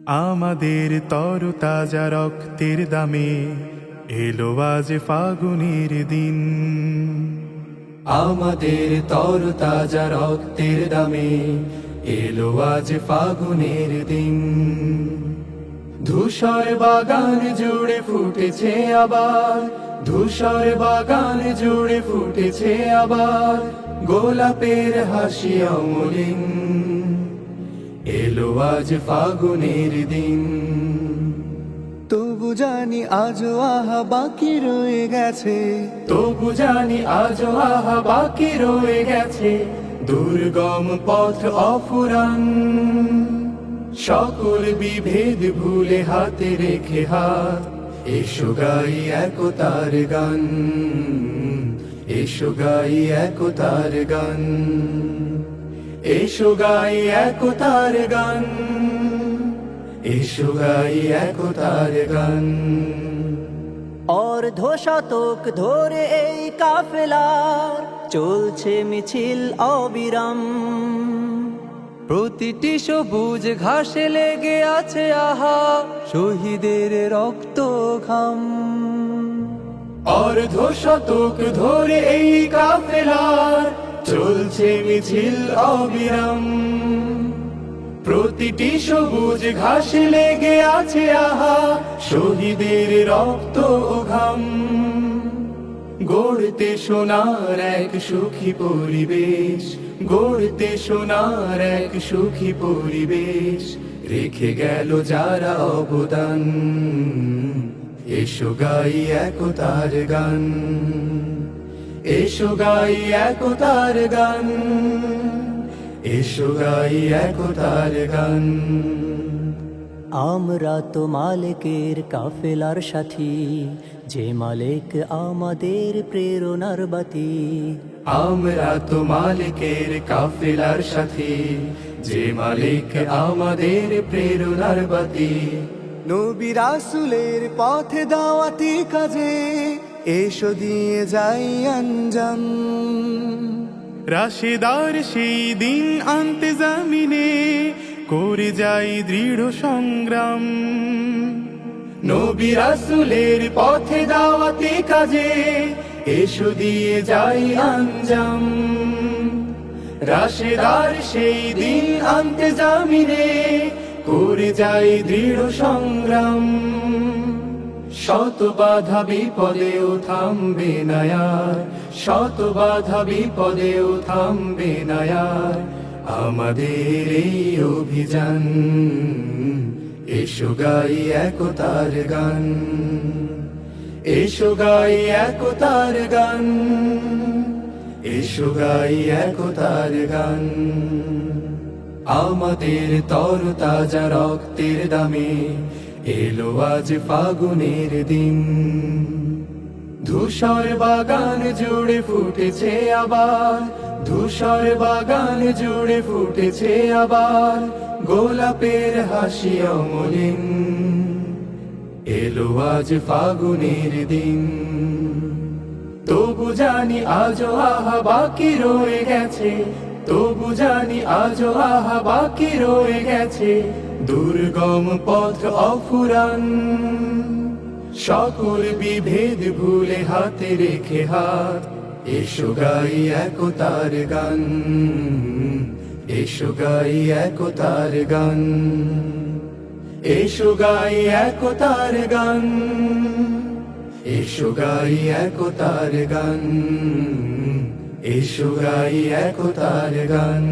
আমাদের তরতাজা রক্তের দামে এলো আজ ফাগুনের দিন। আমাদের তরতাজা রক্তের দামে এলো আজ ফাগুনের দিন। ধূসর বাগান জুড়ে ফুটেছে আবার, ধূসর বাগান জুড়ে ফুটেছে আবার গোলাপের হাসি অমলিন। এলো আজ ফাগুনের দিন। তবু জানি আজও আহা বাকি রয়ে গেছে, তবু জানি আজও আহা বাকি রয়ে গেছে দুর্গম পথ অফুরান। সকল বিভেদ ভুলে হাতে রেখে হাত, এসো গাই একতার গান, এসো গাই একতার গান, এসো গাই একতার গান, এসো গাই একতার গান। অর্ধ শতক ধরে এই কাফেলার চলছে মিছিল অবিরাম। প্রতিটি সবুজ ঘাসে লেগে আছে আহা শহীদের রক্ত ঘাম। অর্ধ শতক ধরে এই কাফেলার চলছে মিছিল অবিরাম। প্রতিটি সবুজ ঘাসে লেগে আছে আহা শহীদের রক্ত ও ঘাম। গড়তে সোনার এক সুখী পরিবেশ, গড়তে সোনার এক সুখী পরিবেশ রেখে গেল যারা অবদান। এসো গাই একতার গান, এসো গাই একতার গান, এসো গাই একতার গান। আমরা তো মালিকের কাফেলার সাথী, যে মালিক আমাদের প্রেরণার বাতি। আমরা তো মালিকের কাফেলার সাথী, যে মালিক আমাদের প্রেরণার বাতি। নবী রাসূলের পথে দাওয়াতি কাজে এসো দিয়ে যাই আঞ্জাম। রাশেদার সেই দিন আনতে জামিনে করে যাই দৃঢ় সংগ্রাম। নবী রাসূলের পথে দাওয়াতি কাজে এসো দিয়ে যাই আঞ্জাম। রাশেদার সেই দিন আনতে জামিনে করে যাই দৃঢ় সংগ্রাম। শত বাধা বিপদেও থামবে না আর, শত বাধা বিপদেও থামবে না আর আমাদের এই অভিযান। এসো গাই একতার গান, এসো গাই একতার গান, এসো গাই একতার গান। আমাদের তরতাজা রক্তের দামে এলো আজ ফাগুনের দিন। ধূসর বাগান জুড়ে ফুটেছে আবার, ধূসর বাগান জুড়ে ফুটেছে আবার গোলাপের হাসি অমলিন। এলো আজ ফাগুনের দিন। তবু জানি আজও আহা বাকি রয়ে গেছে, তবু জানি আজও আহা বাকি রয়ে গেছে দুর্গম পথ অফুরান। সকল বিভেদ ভুলে হাতে রেখে হাত, এসো গাই একতার গান, এসো গাই একতার গান, এসো গাই একতার গান, এসো গাই একতার গান, এসো গাই একতার গান।